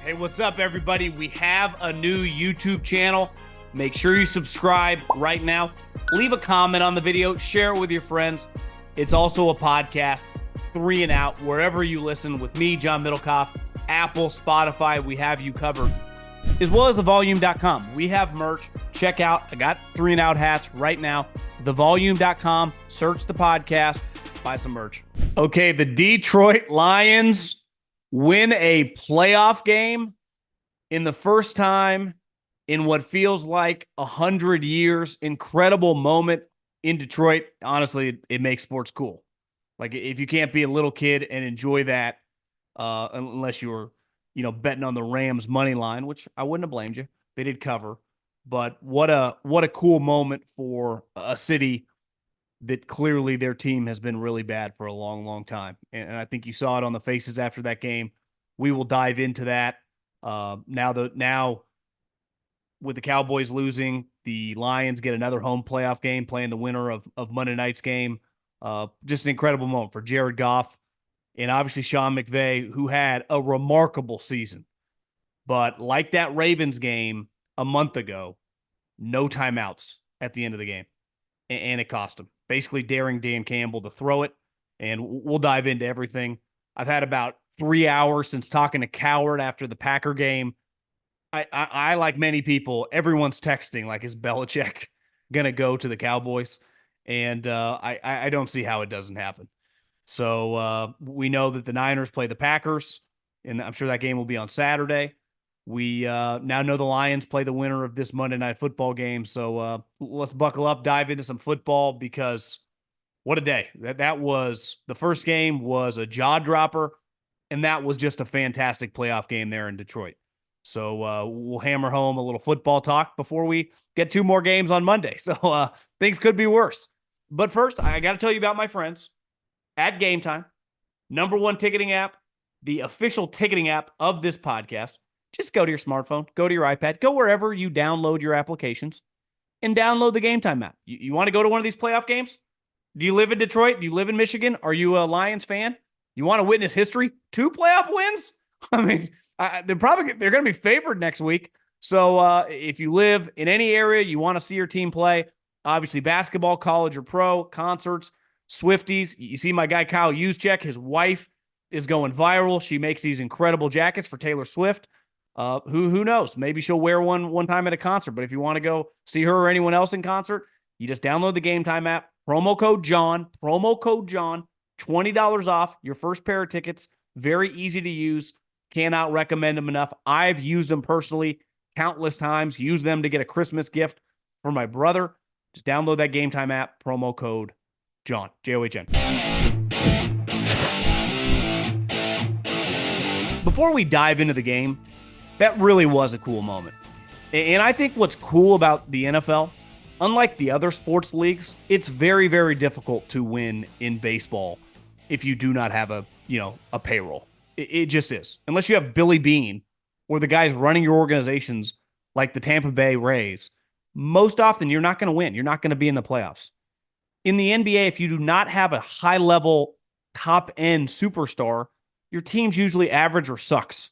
Hey, what's up, everybody? We have a new YouTube channel. Make sure you subscribe right now. Leave a comment on the video. Share it with your friends. It's also a podcast, 3 and Out, wherever you listen with me, John Middlekauff, Apple, Spotify. We have you covered, as well as thevolume.com. We have merch. Check out. I got 3 and Out hats right now. Thevolume.com. Search the podcast. Buy some merch. Okay, the Detroit Lions win a playoff game in the first time in what feels like 100 years. Incredible moment in Detroit. Honestly, it makes sports cool. Like, if you can't be a little kid and enjoy that, unless you were, betting on the Rams money line, which I wouldn't have blamed you. They did cover. But what a cool moment for a city that clearly their team has been really bad for a long, long time. And I think you saw it on the faces after that game. We will dive into that. Now with the Cowboys losing, the Lions get another home playoff game, playing the winner of Monday night's game. Just an incredible moment for Jared Goff and obviously Sean McVay, who had a remarkable season. But like that Ravens game a month ago, no timeouts at the end of the game. And it cost him. Basically daring Dan Campbell to throw it. And we'll dive into everything. I've had about 3 hours since talking to Coward after the Packer game. I like many people, everyone's texting, like, is Belichick going to go to the Cowboys? And I don't see how it doesn't happen. So we know that the Niners play the Packers, and I'm sure that game will be on Saturday. We now know the Lions play the winner of this Monday Night Football game. So let's buckle up, dive into some football, because what a day. That was, the first game was a jaw dropper, and that was just a fantastic playoff game there in Detroit. So we'll hammer home a little football talk before we get 2 more games on Monday. So things could be worse. But first, I got to tell you about my friends at Gametime, #1 ticketing app, the official ticketing app of this podcast. Just go to your smartphone, go to your iPad, go wherever you download your applications, and download the Gametime app. You want to go to one of these playoff games? Do you live in Detroit? Do you live in Michigan? Are you a Lions fan? You want to witness history? 2 playoff wins? I mean, they're going to be favored next week. So if you live in any area, you want to see your team play, obviously basketball, college or pro, concerts, Swifties. You see my guy Kyle Juszczyk, his wife is going viral. She makes these incredible jackets for Taylor Swift. Who knows? Maybe she'll wear one time at a concert. But if you want to go see her or anyone else in concert, you just download the Gametime app. Promo code John, $20 off your first pair of tickets. Very easy to use. Cannot recommend them enough. I've used them personally countless times. Use them to get a Christmas gift for my brother. Just download that Gametime app. Promo code John, John. Before we dive into the game, that really was a cool moment. And I think what's cool about the NFL, unlike the other sports leagues, it's very, very difficult to win in baseball if you do not have a payroll. It just is. Unless you have Billy Beane or the guys running your organizations like the Tampa Bay Rays, most often you're not going to win. You're not going to be in the playoffs. In the NBA, if you do not have a high-level, top-end superstar, your team's usually average or sucks.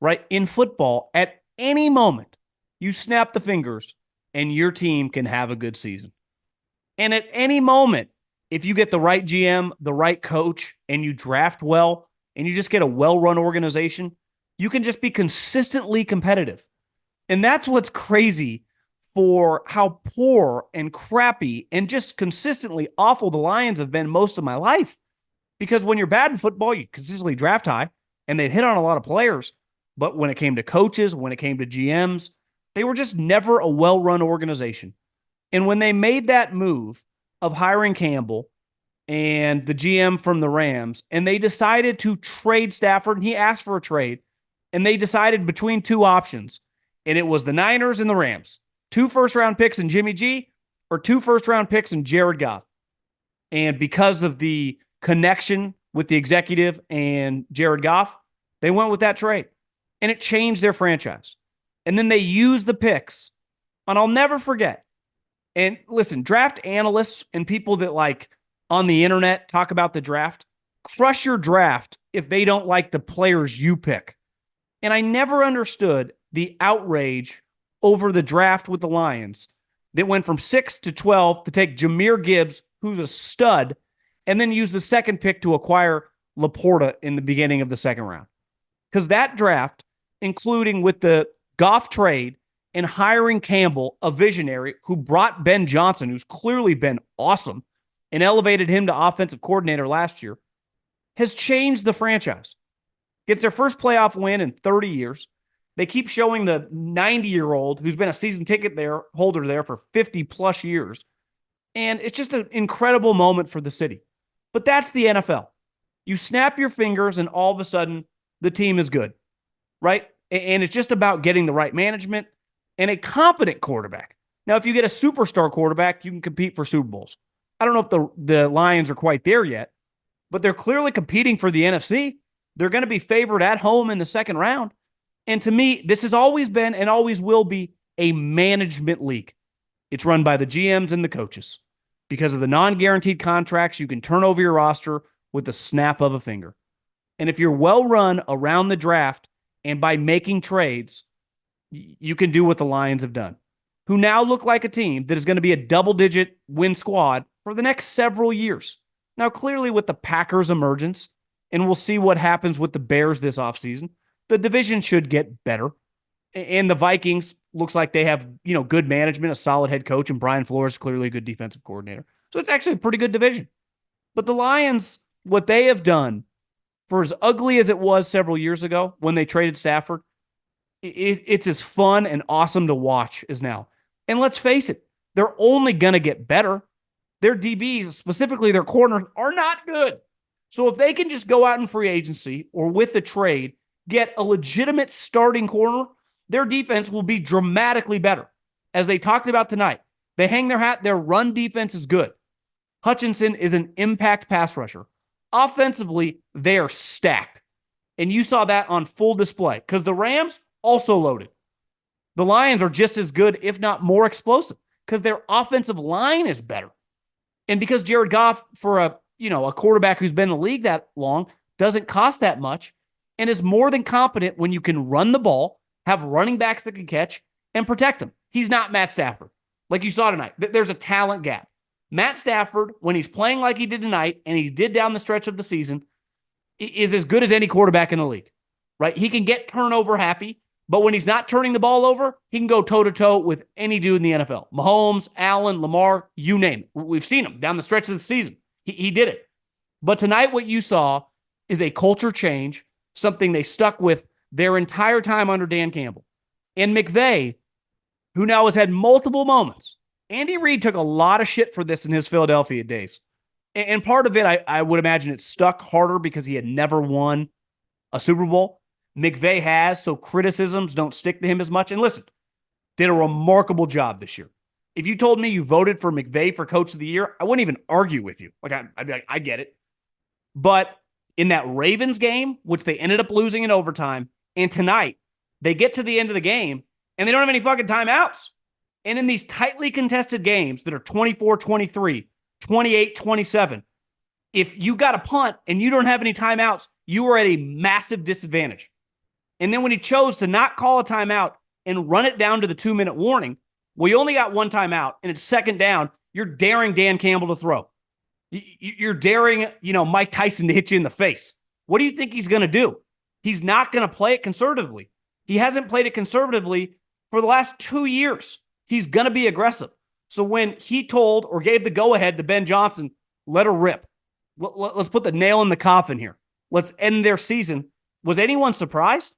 Right? In football, at any moment, you snap the fingers and your team can have a good season. And at any moment, if you get the right GM, the right coach, and you draft well, and you just get a well-run organization, you can just be consistently competitive. And that's what's crazy for how poor and crappy and just consistently awful the Lions have been most of my life. Because when you're bad in football, you consistently draft high, and they'd hit on a lot of players. But when it came to coaches, when it came to GMs, they were just never a well-run organization. And when they made that move of hiring Campbell and the GM from the Rams, and they decided to trade Stafford, and he asked for a trade, and they decided between 2 options, and it was the Niners and the Rams, 2 first-round picks in Jimmy G or 2 first-round picks in Jared Goff. And because of the connection with the executive and Jared Goff, they went with that trade. And it changed their franchise. And then they used the picks. And I'll never forget. And listen, draft analysts and people that like on the internet talk about the draft, crush your draft if they don't like the players you pick. And I never understood the outrage over the draft with the Lions that went from 6 to 12 to take Jahmyr Gibbs, who's a stud, and then use the second pick to acquire Laporta in the beginning of the second round. Because that draft, including with the Goff trade and hiring Campbell, a visionary who brought Ben Johnson, who's clearly been awesome, and elevated him to offensive coordinator last year, has changed the franchise. Gets their first playoff win in 30 years. They keep showing the 90-year-old who's been a season ticket holder there for 50 plus years. And it's just an incredible moment for the city. But that's the NFL. You snap your fingers and all of a sudden the team is good, right? And it's just about getting the right management and a competent quarterback. Now, if you get a superstar quarterback, you can compete for Super Bowls. I don't know if the Lions are quite there yet, but they're clearly competing for the NFC. They're going to be favored at home in the second round. And to me, this has always been and always will be a management league. It's run by the GMs and the coaches. Because of the non-guaranteed contracts, you can turn over your roster with the snap of a finger. And if you're well run around the draft and by making trades, you can do what the Lions have done, who now look like a team that is going to be a double-digit win squad for the next several years. Now, clearly with the Packers' emergence, and we'll see what happens with the Bears this offseason, the division should get better. And the Vikings looks like they have, good management, a solid head coach, and Brian Flores clearly a good defensive coordinator. So it's actually a pretty good division. But the Lions, what they have done, for as ugly as it was several years ago when they traded Stafford, it's as fun and awesome to watch as now. And let's face it, they're only going to get better. Their DBs, specifically their corners, are not good. So if they can just go out in free agency or with the trade, get a legitimate starting corner, their defense will be dramatically better. As they talked about tonight, they hang their hat, their run defense is good. Hutchinson is an impact pass rusher. Offensively, they are stacked. And you saw that on full display because the Rams also loaded. The Lions are just as good, if not more explosive, because their offensive line is better. And because Jared Goff, for a quarterback who's been in the league that long, doesn't cost that much and is more than competent when you can run the ball, have running backs that can catch, and protect them. He's not Matt Stafford. Like you saw tonight, there's a talent gap. Matt Stafford, when he's playing like he did tonight, and he did down the stretch of the season, is as good as any quarterback in the league, right? He can get turnover happy, but when he's not turning the ball over, he can go toe-to-toe with any dude in the NFL. Mahomes, Allen, Lamar, you name it. We've seen him down the stretch of the season. He did it. But tonight what you saw is a culture change, something they stuck with their entire time under Dan Campbell. And McVay, who now has had multiple moments. Andy Reid took a lot of shit for this in his Philadelphia days. And part of it, I would imagine it stuck harder because he had never won a Super Bowl. McVay has, so criticisms don't stick to him as much. And listen, did a remarkable job this year. If you told me you voted for McVay for Coach of the Year, I wouldn't even argue with you. I'd be like, I get it. But in that Ravens game, which they ended up losing in overtime, and tonight, they get to the end of the game, and they don't have any fucking timeouts. And in these tightly contested games that are 24-23, 28-27, if you got a punt and you don't have any timeouts, you are at a massive disadvantage. And then when he chose to not call a timeout and run it down to the 2-minute warning, well, you only got one timeout, and it's second down, you're daring Dan Campbell to throw. You're daring, Mike Tyson to hit you in the face. What do you think he's going to do? He's not going to play it conservatively. He hasn't played it conservatively for the last 2 years. He's going to be aggressive. So when he told or gave the go-ahead to Ben Johnson, let her rip. Let's put the nail in the coffin here. Let's end their season. Was anyone surprised?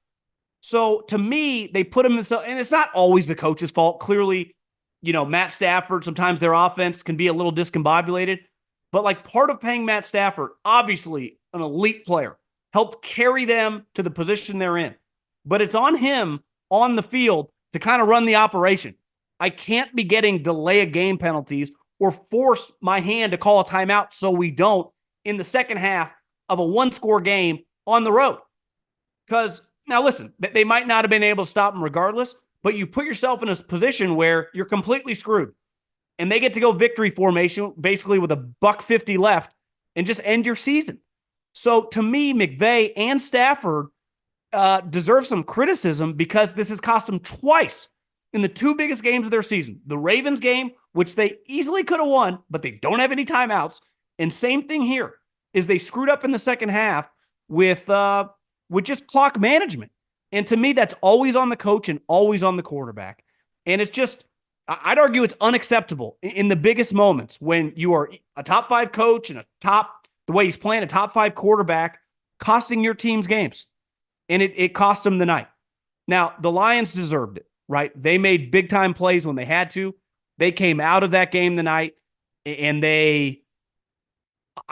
So to me, they put him in, and it's not always the coach's fault. Clearly, Matt Stafford, sometimes their offense can be a little discombobulated. But like part of paying Matt Stafford, obviously an elite player, helped carry them to the position they're in. But it's on him on the field to kind of run the operation. I can't be getting delay of game penalties or force my hand to call a timeout so we don't in the second half of a one-score game on the road. Because, now listen, they might not have been able to stop him regardless, but you put yourself in a position where you're completely screwed. And they get to go victory formation, basically with $150 left, and just end your season. So to me, McVay and Stafford, deserves some criticism because this has cost them twice in the two biggest games of their season. The Ravens game, which they easily could have won, but they don't have any timeouts. And same thing here is they screwed up in the second half with just clock management. And to me, that's always on the coach and always on the quarterback. And it's just, I'd argue it's unacceptable in the biggest moments when you are a top 5 coach and the way he's playing, a top 5 quarterback, costing your team's games. And it cost them the night. Now, the Lions deserved it, right? They made big time plays when they had to. They came out of that game the night and I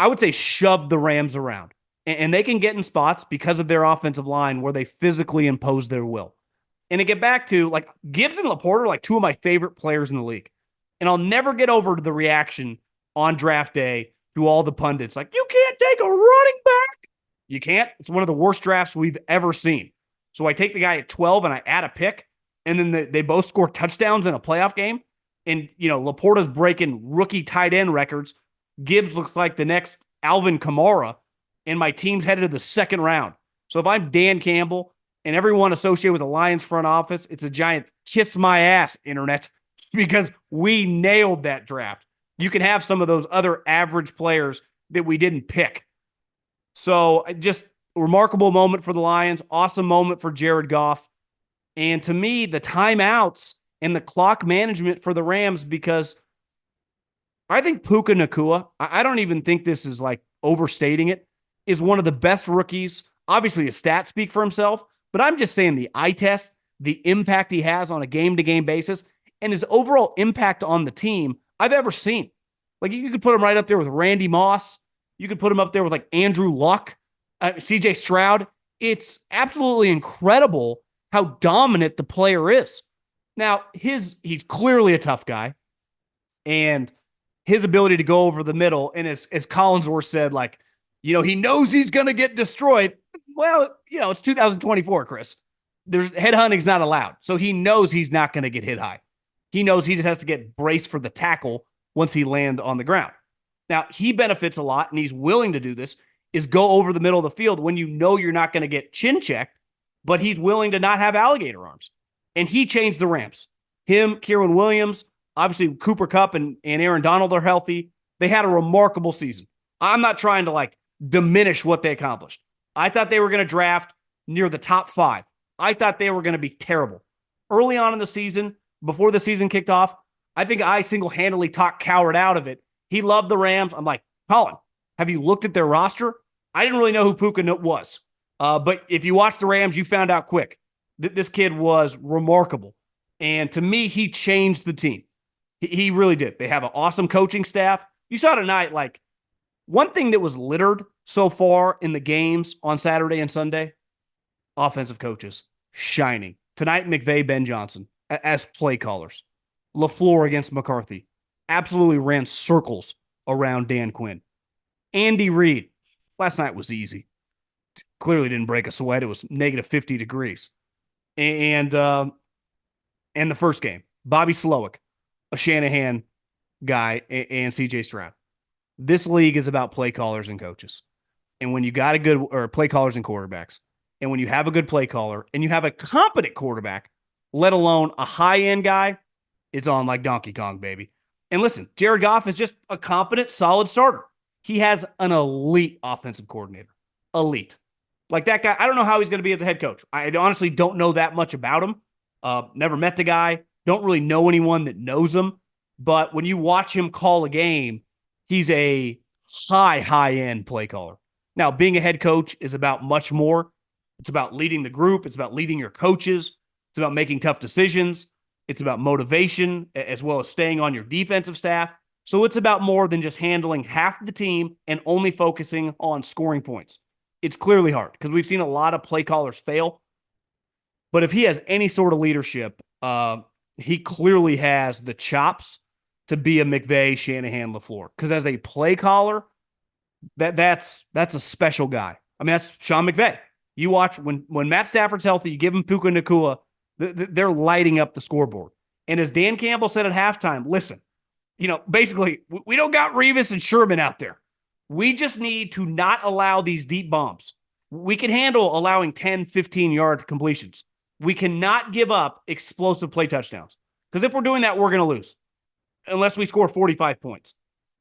would say, shoved the Rams around. And they can get in spots because of their offensive line where they physically impose their will. And to get back to, like, Gibbs and Laporte are like two of my favorite players in the league. And I'll never get over the reaction on draft day to all the pundits. Like, you can't take a running back. You can't. It's one of the worst drafts we've ever seen. So I take the guy at 12 and I add a pick. And then they both score touchdowns in a playoff game. And, Laporta's breaking rookie tight end records. Gibbs looks like the next Alvin Kamara. And my team's headed to the second round. So if I'm Dan Campbell and everyone associated with the Lions front office, it's a giant kiss my ass, internet, because we nailed that draft. You can have some of those other average players that we didn't pick. So just a remarkable moment for the Lions. Awesome moment for Jared Goff. And to me, the timeouts and the clock management for the Rams, because I think Puka Nacua, I don't even think this is like overstating it, is one of the best rookies. Obviously, his stats speak for himself, but I'm just saying the eye test, the impact he has on a game-to-game basis, and his overall impact on the team I've ever seen. Like, you could put him right up there with Randy Moss. You could put him up there with, like, Andrew Luck, CJ Stroud. It's absolutely incredible how dominant the player is. Now, he's clearly a tough guy, and his ability to go over the middle, and as Collinsworth said, like, he knows he's going to get destroyed. Well, it's 2024, Chris. Headhunting's not allowed. So he knows he's not going to get hit high. He knows he just has to get braced for the tackle once he lands on the ground. Now, he benefits a lot, and he's willing to do this, is go over the middle of the field when you're not going to get chin checked, but he's willing to not have alligator arms. And he changed the Rams. Him, Kieran Williams, obviously Cooper Kupp and Aaron Donald are healthy. They had a remarkable season. I'm not trying to, diminish what they accomplished. I thought they were going to draft near the top 5. I thought they were going to be terrible. Early on in the season, before the season kicked off, I think I single-handedly talked Coward out of it. He loved the Rams. I'm like, Colin, have you looked at their roster? I didn't really know who Puka was. But if you watched the Rams, you found out quick. This kid was remarkable. And to me, he changed the team. He really did. They have an awesome coaching staff. You saw tonight, one thing that was littered so far in the games on Saturday and Sunday, offensive coaches shining. Tonight, McVay, Ben Johnson as play callers. LaFleur against McCarthy absolutely ran circles around Dan Quinn. Andy Reid, last night was easy. Clearly didn't break a sweat. It was negative 50 degrees. And the first game, Bobby Slowick, a Shanahan guy, and CJ Stroud. This league is about play callers and coaches. And when you got play callers and quarterbacks, and when you have a good play caller and you have a competent quarterback, let alone a high-end guy, it's on like Donkey Kong, baby. And listen, Jared Goff is just a competent, solid starter. He has an elite offensive coordinator. Elite. Like that guy, I don't know how he's going to be as a head coach. I honestly don't know that much about him. Never met the guy. Don't really know anyone that knows him. But when you watch him call a game, he's a high-end play caller. Now, being a head coach is about much more. It's about leading the group. It's about leading your coaches. It's about making tough decisions. It's about motivation as well as staying on your defensive staff. So it's about more than just handling half the team and only focusing on scoring points. It's clearly hard because we've seen a lot of play callers fail. But if he has any sort of leadership, he clearly has the chops to be a McVay, Shanahan, LaFleur. Because as a play caller, that's a special guy. I mean, that's Sean McVay. You watch when Matt Stafford's healthy, you give him Puka Nacua, they're lighting up the scoreboard. And as Dan Campbell said at halftime, listen, basically, we don't got Revis and Sherman out there. We just need to not allow these deep bombs. We can handle allowing 10, 15-yard completions. We cannot give up explosive play touchdowns. Because if we're doing that, we're going to lose unless we score 45 points.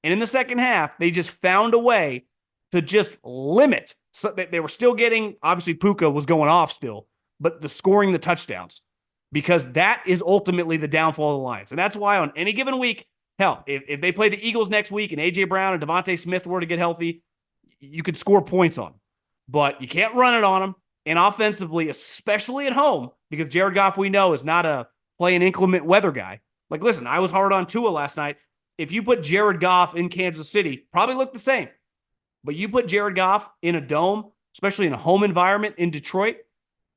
And in the second half, they just found a way to just limit. So they were still getting, obviously Puka was going off still, but the scoring the touchdowns, because that is ultimately the downfall of the Lions. And that's why on any given week, hell, if they play the Eagles next week and A.J. Brown and Devontae Smith were to get healthy, you could score points on them. But you can't run it on them. And offensively, especially at home, because Jared Goff, we know, is not a play an inclement weather guy. Like, listen, I was hard on Tua last night. If you put Jared Goff in Kansas City, probably look the same. But you put Jared Goff in a dome, especially in a home environment in Detroit,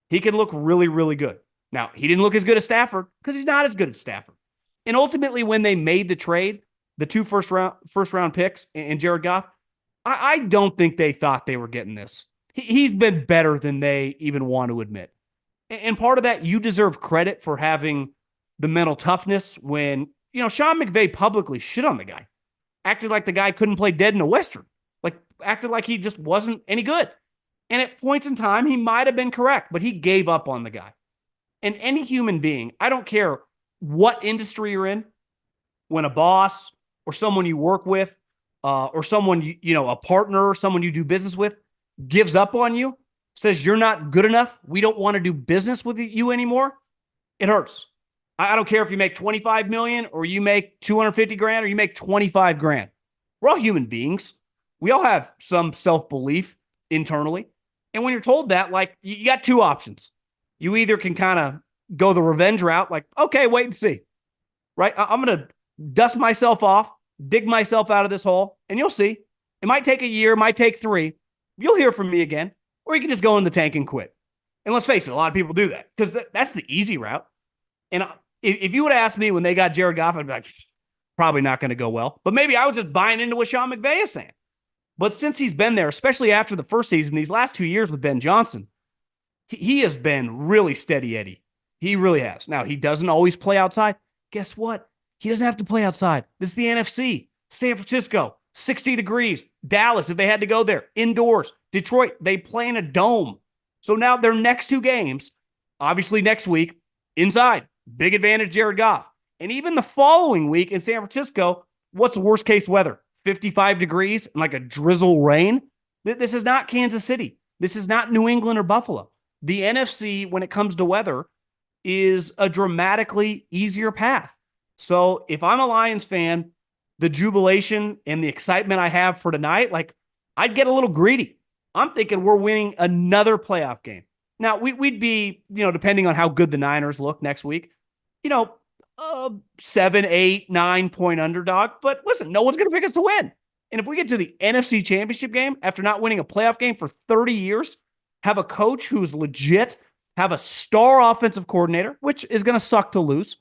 he can look really, really good. Now, he didn't look as good as Stafford because he's not as good as Stafford. And ultimately, when they made the trade, the 2 first round picks and Jared Goff, I don't think they thought they were getting this. He's been better than they even want to admit. And part of that, you deserve credit for having the mental toughness when, Sean McVay publicly shit on the guy. Acted like the guy couldn't play dead in a Western. Like, acted like he just wasn't any good. And at points in time, he might have been correct, but he gave up on the guy. And any human being, I don't care what industry you're in, when a boss or someone you work with or someone, a partner, someone you do business with, gives up on you, says you're not good enough, we don't want to do business with you anymore, it hurts. I don't care if you make 25 million or you make 250 grand or you make 25 grand. We're all human beings. We all have some self-belief internally. And when you're told that, like, you got 2 options. You either can kind of go the revenge route, like, okay, wait and see, right? I'm going to dust myself off, dig myself out of this hole, and you'll see. It might take a year, it might take 3. You'll hear from me again. Or you can just go in the tank and quit. And let's face it, a lot of people do that because that's the easy route. And if you would have asked me when they got Jared Goff, I'd be like, probably not going to go well. But maybe I was just buying into what Sean McVay is saying. But since he's been there, especially after the first season, these last 2 years with Ben Johnson, he has been really steady Eddie. He really has. Now, he doesn't always play outside. Guess what? He doesn't have to play outside. This is the NFC. San Francisco, 60 degrees. Dallas, if they had to go there, indoors. Detroit, they play in a dome. So now their next 2 games, obviously next week, inside. Big advantage, Jared Goff. And even the following week in San Francisco, what's the worst case weather? 55 degrees and like a drizzle rain? This is not Kansas City. This is not New England or Buffalo. The NFC, when it comes to weather, is a dramatically easier path. So if I'm a Lions fan, the jubilation and the excitement I have for tonight, like, I'd get a little greedy. I'm thinking we're winning another playoff game. Now, we'd be, depending on how good the Niners look next week, 7, 8, 9 point underdog. But listen, no one's going to pick us to win. And if we get to the NFC Championship game after not winning a playoff game for 30 years, have a coach who's legit, have a star offensive coordinator, which is going to suck to lose.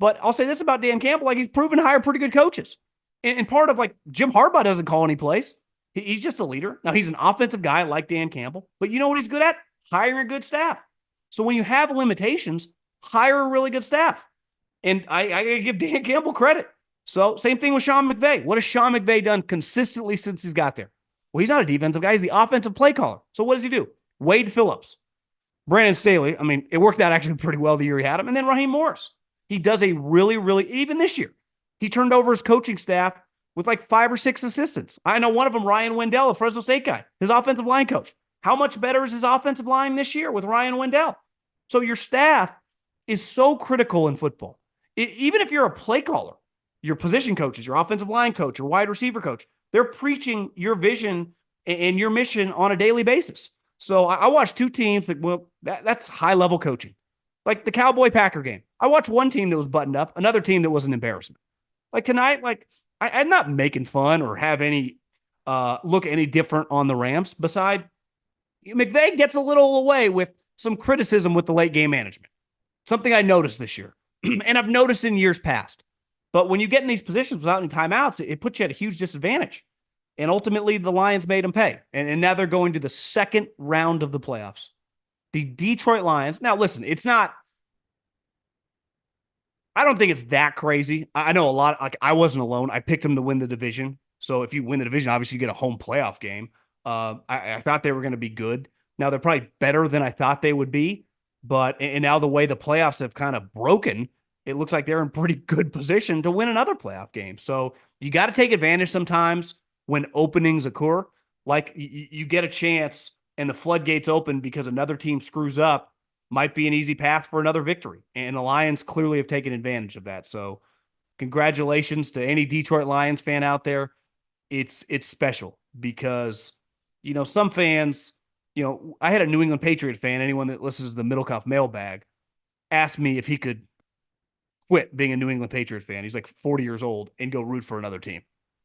But I'll say this about Dan Campbell, like, he's proven to hire pretty good coaches. And part of, like, Jim Harbaugh doesn't call any plays. He's just a leader. Now, he's an offensive guy like Dan Campbell, but you know what he's good at? Hiring a good staff. So when you have limitations, hire a really good staff. And I give Dan Campbell credit. So same thing with Sean McVay. What has Sean McVay done consistently since he's got there? Well, he's not a defensive guy. He's the offensive play caller. So what does he do? Wade Phillips, Brandon Staley. I mean, it worked out actually pretty well the year he had him. And then Raheem Morris. He does a really, really, even this year, he turned over his coaching staff with like 5 or 6 assistants. I know one of them, Ryan Wendell, a Fresno State guy, his offensive line coach. How much better is his offensive line this year with Ryan Wendell? So your staff is so critical in football. Even if you're a play caller, your position coaches, your offensive line coach, your wide receiver coach, they're preaching your vision and your mission on a daily basis. So I watched 2 teams that's high-level coaching. Like the Cowboy-Packer game. I watched one team that was buttoned up, another team that was an embarrassment. Like tonight, like I'm not making fun or have any look any different on the Rams. Beside, McVay gets a little away with some criticism with the late game management. Something I noticed this year. And I've noticed in years past. But when you get in these positions without any timeouts, it puts you at a huge disadvantage. And ultimately, the Lions made them pay. And now they're going to the second round of the playoffs. The Detroit Lions. Now, listen, it's not. I don't think it's that crazy. I know a lot. Like, I wasn't alone. I picked them to win the division. So if you win the division, obviously you get a home playoff game. I thought they were going to be good. Now they're probably better than I thought they would be, but and now the way the playoffs have kind of broken, it looks like they're in pretty good position to win another playoff game. So you got to take advantage sometimes when openings occur. Like you get a chance and the floodgates open because another team screws up, might be an easy path for another victory. And the Lions clearly have taken advantage of that. So congratulations to any Detroit Lions fan out there. It's special because, some fans, I had a New England Patriot fan, anyone that listens to the Middlekauff mailbag, asked me if he could quit being a New England Patriot fan. He's like 40 years old and go root for another team.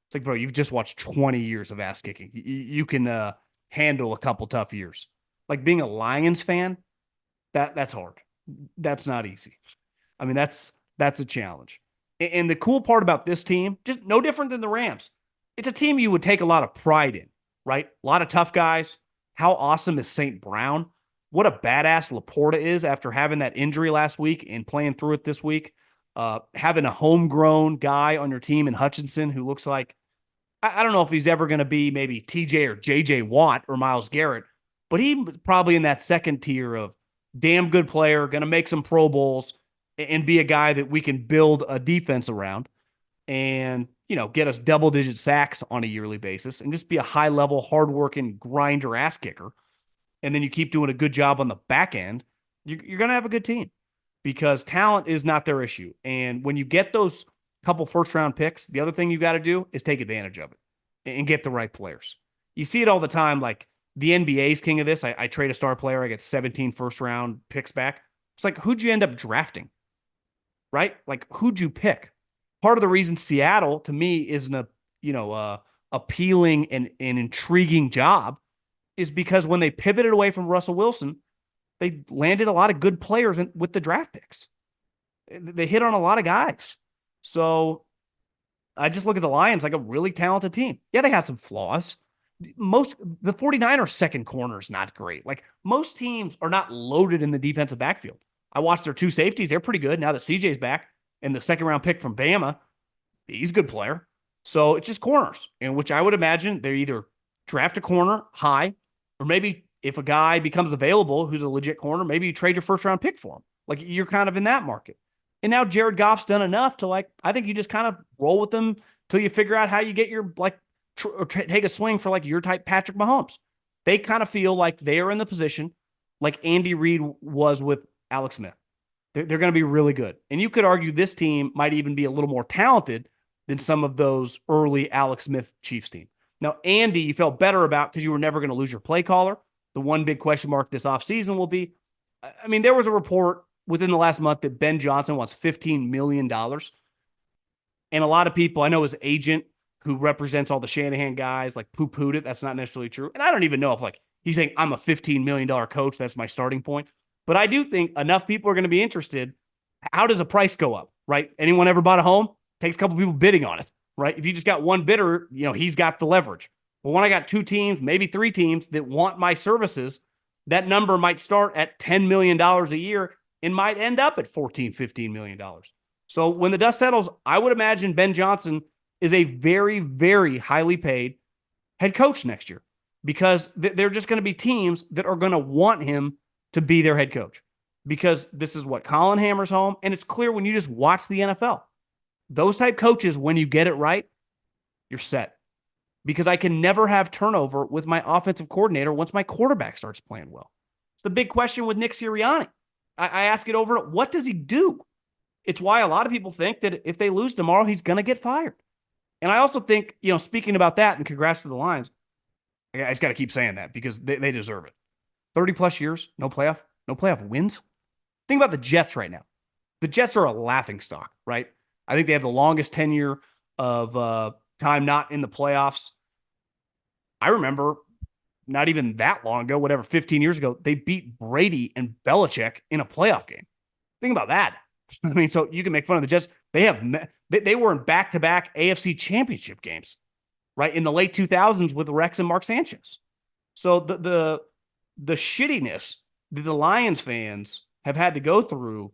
It's like, bro, you've just watched 20 years of ass kicking. You can handle a couple tough years. Like being a Lions fan, that's hard. That's not easy. I mean, that's a challenge. And the cool part about this team, just no different than the Rams, it's a team you would take a lot of pride in, right? A lot of tough guys. How awesome is St. Brown? What a badass Laporta is after having that injury last week and playing through it this week. Having a homegrown guy on your team in Hutchinson who looks like, I don't know if he's ever going to be maybe TJ or JJ Watt or Myles Garrett, but he's probably in that second tier of damn good player, going to make some Pro Bowls and be a guy that we can build a defense around and, get us double-digit sacks on a yearly basis and just be a high-level, hardworking grinder ass kicker. And then you keep doing a good job on the back end, you're going to have a good team because talent is not their issue. And when you get those couple first-round picks, the other thing you got to do is take advantage of it and get the right players. You see it all the time, like the NBA's king of this. I trade a star player, I get 17 first-round picks back. It's like, who'd you end up drafting? Right? Like, who'd you pick? Part of the reason Seattle, to me, is an appealing and intriguing job is because when they pivoted away from Russell Wilson, they landed a lot of good players with the draft picks. They hit on a lot of guys. So I just look at the Lions like a really talented team. Yeah, they have some flaws. The 49ers second corner is not great. Like most teams are not loaded in the defensive backfield. I watched their two safeties. They're pretty good now that CJ's back. And the second round pick from Bama, he's a good player. So it's just corners, in which I would imagine they either draft a corner high, or maybe if a guy becomes available who's a legit corner, maybe you trade your first round pick for him. Like you're kind of in that market. And now Jared Goff's done enough to I think you just kind of roll with them till you figure out how you get your take a swing for your type Patrick Mahomes. They kind of feel like they are in the position like Andy Reid was with Alex Smith. They're going to be really good. And you could argue this team might even be a little more talented than some of those early Alex Smith Chiefs team. Now, Andy, you felt better about because you were never going to lose your play caller. The one big question mark this offseason will be, I mean, there was a report within the last month that Ben Johnson wants $15 million. And a lot of people, I know his agent who represents all the Shanahan guys, poo-pooed it. That's not necessarily true. And I don't even know if he's saying I'm a $15 million coach. That's my starting point. But I do think enough people are going to be interested. How does a price go up, right? Anyone ever bought a home? Takes a couple people bidding on it, right? If you just got one bidder, he's got the leverage. But when I got two teams, maybe three teams that want my services, that number might start at $10 million a year and might end up at $14, $15 million. So when the dust settles, I would imagine Ben Johnson is a very, very highly paid head coach next year because they're just going to be teams that are going to want him to be their head coach because this is what Colin hammers home. And it's clear when you just watch the NFL, those type coaches, when you get it right, you're set because I can never have turnover with my offensive coordinator once my quarterback starts playing well. It's the big question with Nick Sirianni. I ask it over. What does he do? It's why a lot of people think that if they lose tomorrow, he's going to get fired. And I also think, speaking about that, and congrats to the Lions, I just got to keep saying that because they deserve it. 30 plus years, no playoff wins. Think about the Jets right now. The Jets are a laughing stock, right? I think they have the longest tenure of time not in the playoffs. I remember not even that long ago, 15 years ago, they beat Brady and Belichick in a playoff game. Think about that. I mean, so you can make fun of the Jets. They were in back-to-back AFC championship games, right? In the late 2000s with Rex and Mark Sanchez. So the shittiness that the Lions fans have had to go through,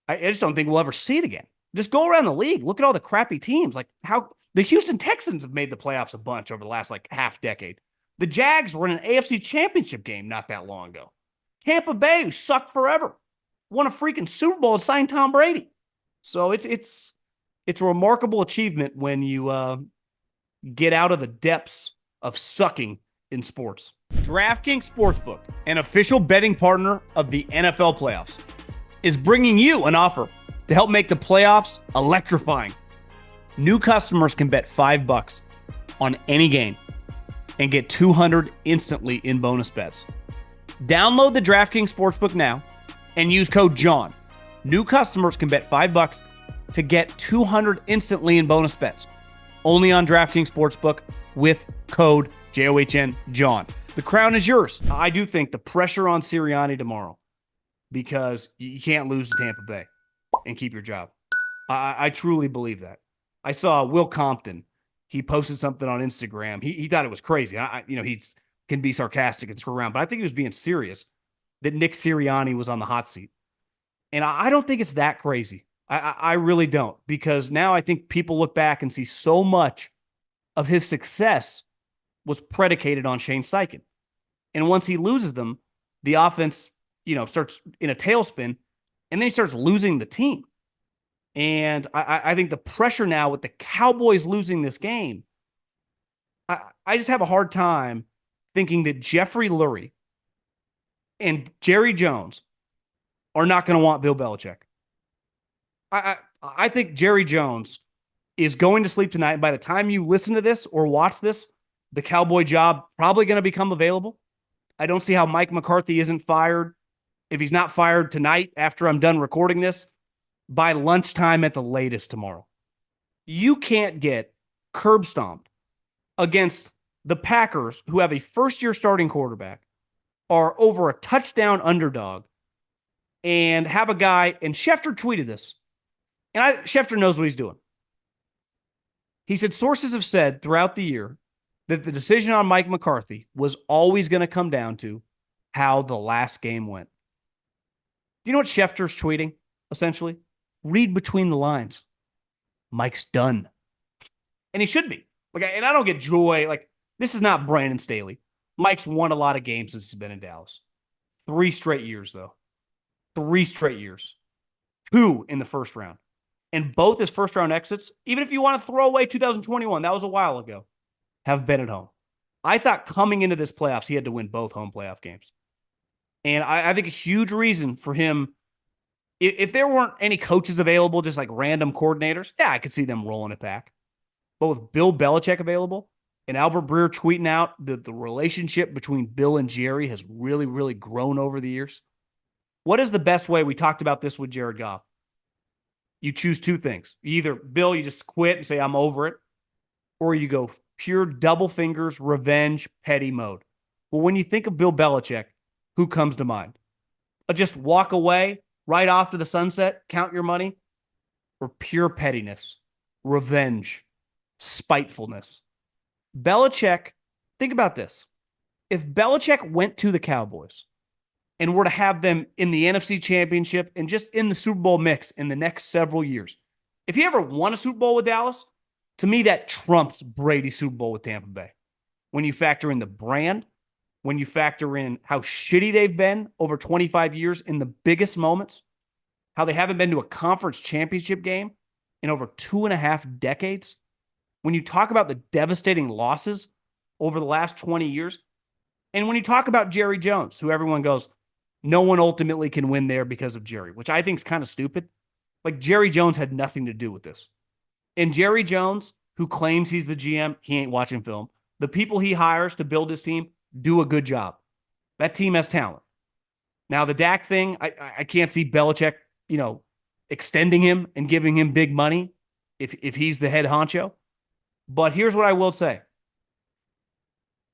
I just don't think we'll ever see it again. Just go around the league. Look at all the crappy teams. How the Houston Texans have made the playoffs a bunch over the last half decade. The Jags were in an AFC championship game not that long ago. Tampa Bay, who sucked forever, won a freaking Super Bowl and signed Tom Brady. So it's a remarkable achievement when you get out of the depths of sucking in sports. DraftKings Sportsbook, an official betting partner of the NFL playoffs, is bringing you an offer to help make the playoffs electrifying. New customers can bet $5 on any game and get $200 instantly in bonus bets. Download the DraftKings Sportsbook now and use code JOHN. New customers can bet $5 to get $200 instantly in bonus bets. Only on DraftKings Sportsbook with code JOHN JOHN. The crown is yours. I do think the pressure on Sirianni tomorrow, because you can't lose to Tampa Bay and keep your job. I truly believe that. I saw Will Compton. He posted something on Instagram. He thought it was crazy. He can be sarcastic and screw around, but I think he was being serious that Nick Sirianni was on the hot seat. And I don't think it's that crazy. I really don't, because now I think people look back and see so much of his success was predicated on Shane Steichen. And once he loses them, the offense, starts in a tailspin, and then he starts losing the team. And I think the pressure now with the Cowboys losing this game, I just have a hard time thinking that Jeffrey Lurie and Jerry Jones are not going to want Bill Belichick. I think Jerry Jones is going to sleep tonight. And by the time you listen to this or watch this, the Cowboy job probably going to become available. I don't see how Mike McCarthy isn't fired. If he's not fired tonight after I'm done recording this, by lunchtime at the latest tomorrow. You can't get curb stomped against the Packers, who have a first-year starting quarterback, are over a touchdown underdog, and have a guy, and Schefter tweeted this, and Schefter knows what he's doing. He said, sources have said throughout the year that the decision on Mike McCarthy was always going to come down to how the last game went. Do you know what Schefter's tweeting, essentially? Read between the lines. Mike's done. And he should be. And I don't get joy. This is not Brandon Staley. Mike's won a lot of games since he's been in Dallas. 3 straight years, though. 3 straight years. 2 in the first round. And both his first round exits, even if you want to throw away 2021, that was a while ago, have been at home. I thought coming into this playoffs, he had to win both home playoff games. And I think a huge reason for him, if there weren't any coaches available, just like random coordinators, yeah, I could see them rolling it back. But with Bill Belichick available and Albert Breer tweeting out that the relationship between Bill and Jerry has really, really grown over the years. What is the best way? We talked about this with Jared Goff. You choose 2 things. Either, Bill, you just quit and say, I'm over it. Or you go pure double fingers, revenge, petty mode. Well, when you think of Bill Belichick, who comes to mind? Just walk away, right off to the sunset, count your money, or pure pettiness, revenge, spitefulness. Belichick, think about this. If Belichick went to the Cowboys and were to have them in the NFC Championship and just in the Super Bowl mix in the next several years, if he ever won a Super Bowl with Dallas, to me that trumps Brady's Super Bowl with Tampa Bay. When you factor in the brand, when you factor in how shitty they've been over 25 years in the biggest moments, how they haven't been to a conference championship game in over 2.5 decades, when you talk about the devastating losses over the last 20 years, and when you talk about Jerry Jones, who everyone goes, no one ultimately can win there because of Jerry, which I think is kind of stupid. Jerry Jones had nothing to do with this. And Jerry Jones, who claims he's the GM, he ain't watching film. The people he hires to build his team do a good job. That team has talent. Now, the Dak thing, I can't see Belichick, extending him and giving him big money if he's the head honcho. But here's what I will say.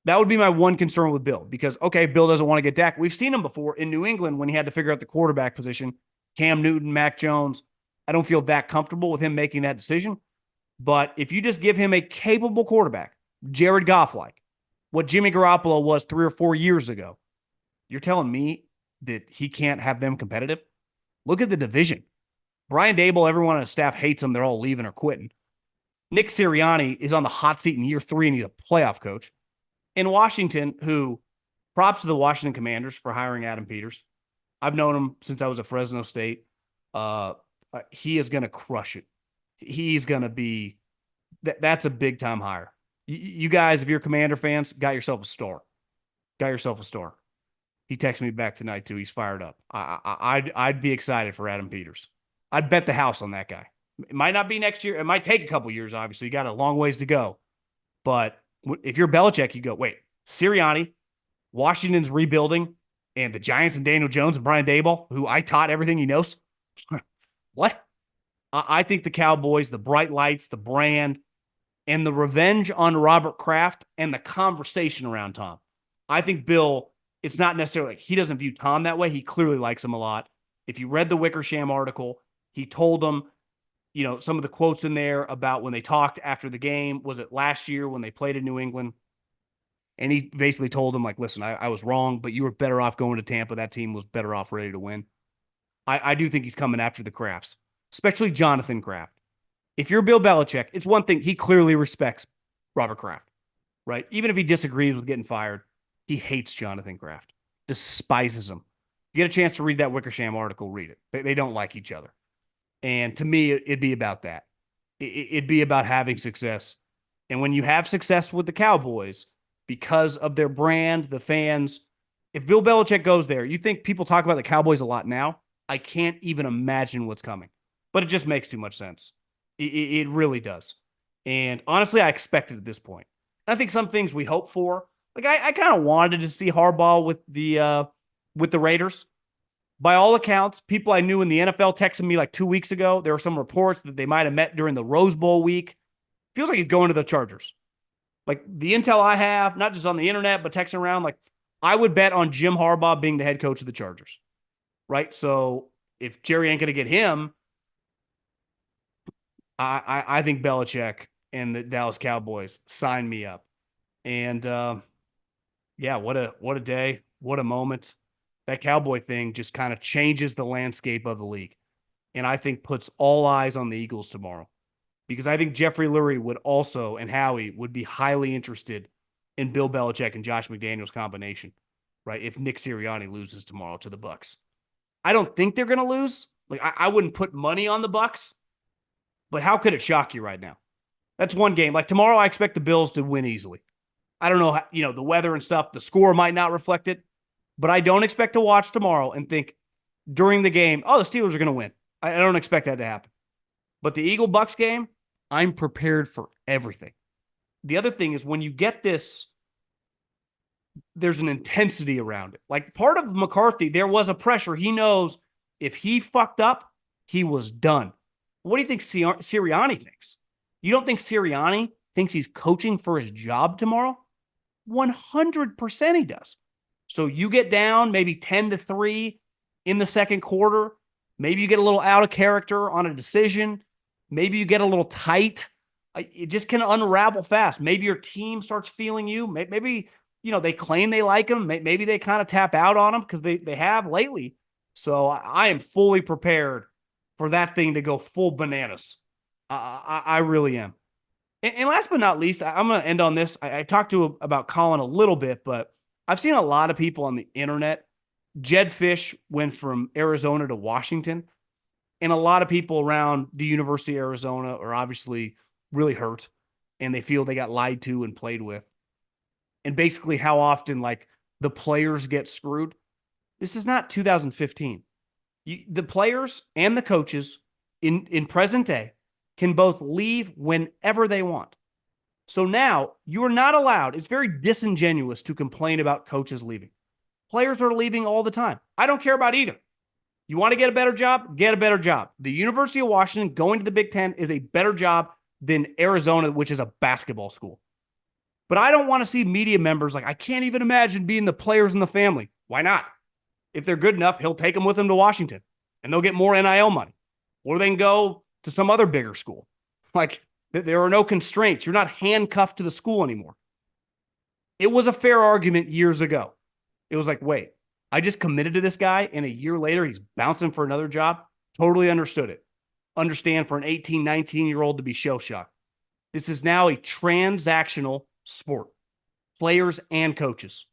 That would be my one concern with Bill, because, okay, Bill doesn't want to get Dak. We've seen him before in New England when he had to figure out the quarterback position. Cam Newton, Mac Jones. I don't feel that comfortable with him making that decision. But if you just give him a capable quarterback, Jared Goff-like, what Jimmy Garoppolo was 3 or 4 years ago, you're telling me that he can't have them competitive? Look at the division. Brian Daboll, everyone on his staff hates him. They're all leaving or quitting. Nick Sirianni is on the hot seat in year 3, and he's a playoff coach. in Washington, who props to the Washington Commanders for hiring Adam Peters. I've known him since I was at Fresno State. He is going to crush it. He's going to be that's a big time hire. You guys, if you're Commander fans, got yourself a star. Got yourself a star. He texted me back tonight too. He's fired up. I'd be excited for Adam Peters. I'd bet the house on that guy. It might not be next year. It might take a couple years. Obviously, you got a long ways to go. But if you're Belichick, you go, wait, Sirianni, Washington's rebuilding, and the Giants and Daniel Jones and Brian Daboll, who I taught everything he knows. What? I think the Cowboys, the bright lights, the brand, and the revenge on Robert Kraft and the conversation around Tom. I think Bill, it's not necessarily like he doesn't view Tom that way. He clearly likes him a lot. If you read the Wickersham article, he told him, some of the quotes in there about when they talked after the game. Was it last year when they played in New England? And he basically told him, like, listen, I was wrong, but you were better off going to Tampa. That team was better off ready to win. I do think he's coming after the Krafts, especially Jonathan Kraft. If you're Bill Belichick, it's one thing. He clearly respects Robert Kraft, right? Even if he disagrees with getting fired, he hates Jonathan Kraft, despises him. You get a chance to read that Wickersham article, read it. They don't like each other. And to me, it'd be about that. It'd be about having success. And when you have success with the Cowboys, because of their brand, the fans, if Bill Belichick goes there, you think people talk about the Cowboys a lot now? I can't even imagine what's coming. But it just makes too much sense. It really does. And honestly, I expect it at this point. And I think some things we hope for, like I kind of wanted to see Harbaugh with the Raiders. By all accounts, people I knew in the NFL texted me like 2 weeks ago. There were some reports that they might have met during the Rose Bowl week. Feels like he's going to the Chargers. Like the intel I have, not just on the internet, but texting around, like I would bet on Jim Harbaugh being the head coach of the Chargers. Right? So if Jerry ain't going to get him, I think Belichick and the Dallas Cowboys sign me up. And yeah, what a day, what a moment. That Cowboy thing just kind of changes the landscape of the league. And I think puts all eyes on the Eagles tomorrow. Because I think Jeffrey Lurie would also, and Howie, would be highly interested in Bill Belichick and Josh McDaniels combination, right? If Nick Sirianni loses tomorrow to the Bucs. I don't think they're going to lose. Like I wouldn't put money on the Bucs, but how could it shock you right now? That's one game. Like tomorrow, I expect the Bills to win easily. I don't know, how, the weather and stuff, the score might not reflect it, but I don't expect to watch tomorrow and think during the game, oh, the Steelers are going to win. I don't expect that to happen. But the Eagle-Bucks game, I'm prepared for everything. The other thing is when you get this, there's an intensity around it. Like part of McCarthy, there was a pressure. He knows if he fucked up, he was done. What do you think Sirianni thinks? You don't think Sirianni thinks he's coaching for his job tomorrow? 100% he does. So you get down maybe 10-3 in the second quarter. Maybe you get a little out of character on a decision. Maybe you get a little tight. It just can unravel fast. Maybe your team starts feeling you. Maybe, they claim they like him. Maybe they kind of tap out on him because they have lately. So I am fully prepared for that thing to go full bananas. I really am. And last but not least, I'm going to end on this. I talked about Colin a little bit, but I've seen a lot of people on the internet. Jed Fish went from Arizona to Washington. And a lot of people around the University of Arizona are obviously really hurt. And they feel they got lied to and played with. And basically how often like the players get screwed. This is not 2015. The players and the coaches in present day can both leave whenever they want. So now you are not allowed. It's very disingenuous to complain about coaches leaving. Players are leaving all the time. I don't care about either. You want to get a better job? Get a better job. The University of Washington going to the Big Ten is a better job than Arizona, which is a basketball school. But I don't want to see media members like, I can't even imagine being the players in the family. Why not? If they're good enough, he'll take them with him to Washington and they'll get more NIL money. Or they can go to some other bigger school. Like, there are no constraints. You're not handcuffed to the school anymore. It was a fair argument years ago. It was like, wait, I just committed to this guy and a year later he's bouncing for another job? Totally understood it. Understand for an 18, 19-year-old to be shell-shocked. This is now a transactional sport. players and coaches.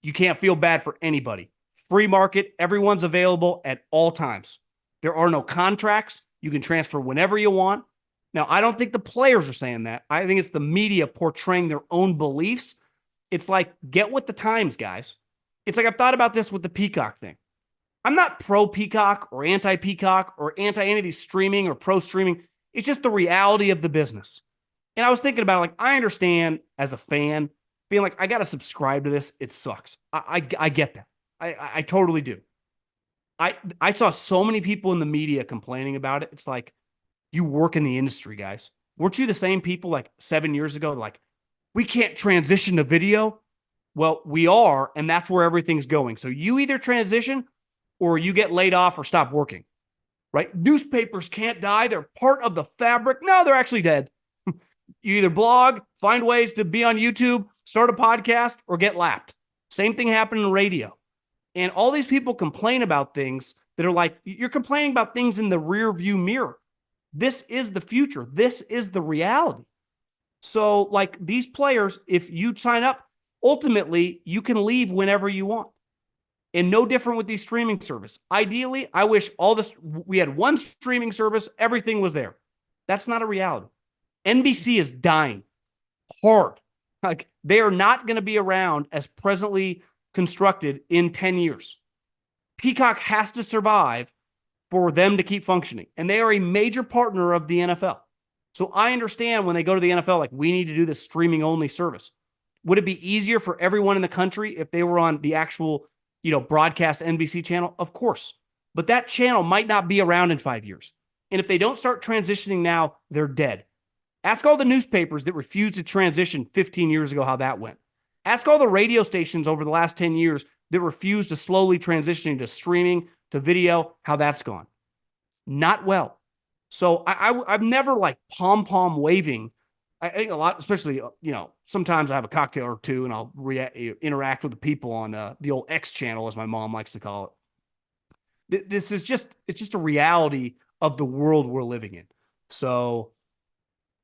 You can't feel bad for anybody. Free market, everyone's available at all times. There are no contracts. You can transfer whenever you want. Now, I don't think the players are saying that. I think it's the media portraying their own beliefs. It's like, get with the times, guys. It's like I've thought about this with the Peacock thing. I'm not pro Peacock or anti Peacock or anti any of these streaming or pro streaming. It's just the reality of the business. And I was thinking about it, like, I understand as a fan being like, I got to subscribe to this. It sucks. I get that. I totally do. I saw so many people in the media complaining about it. It's like, you work in the industry, guys. Weren't you the same people like 7 years ago? Like, we can't transition to video. Well, we are, and that's where everything's going. So you either transition or you get laid off or stop working, right? Newspapers can't die. They're part of the fabric. No, they're actually dead. You either blog, find ways to be on YouTube, start a podcast, or get lapped. Same thing happened in radio. And all these people complain about things that are like, you're complaining about things in the rear view mirror. This is the future. This is the reality. So, like, these players, if you sign up, ultimately, you can leave whenever you want. And no different with these streaming service. Ideally, I wish we had one streaming service, everything was there. That's not a reality. NBC is dying hard. Like, they are not going to be around as presently constructed in 10 years. Peacock has to survive for them to keep functioning. And they are a major partner of the NFL. So I understand when they go to the NFL, like, we need to do this streaming only service. Would it be easier for everyone in the country if they were on the actual, broadcast NBC channel? Of course. But that channel might not be around in 5 years. And if they don't start transitioning now, they're dead. Ask all the newspapers that refused to transition 15 years ago how that went. Ask all the radio stations over the last 10 years that refused to slowly transitioning to streaming, to video, how that's gone. Not well. So I've never like pom-pom waving. I think a lot, especially, sometimes I have a cocktail or two and I'll interact with the people on the old X channel, as my mom likes to call it. This is it's just a reality of the world we're living in. So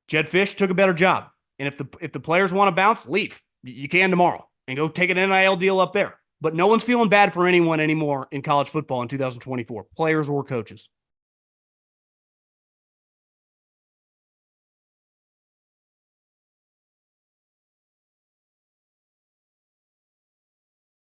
Jed Fish took a better job. And if the players want to bounce, leave. You can tomorrow and go take an NIL deal up there. But no one's feeling bad for anyone anymore in college football in 2024, players or coaches.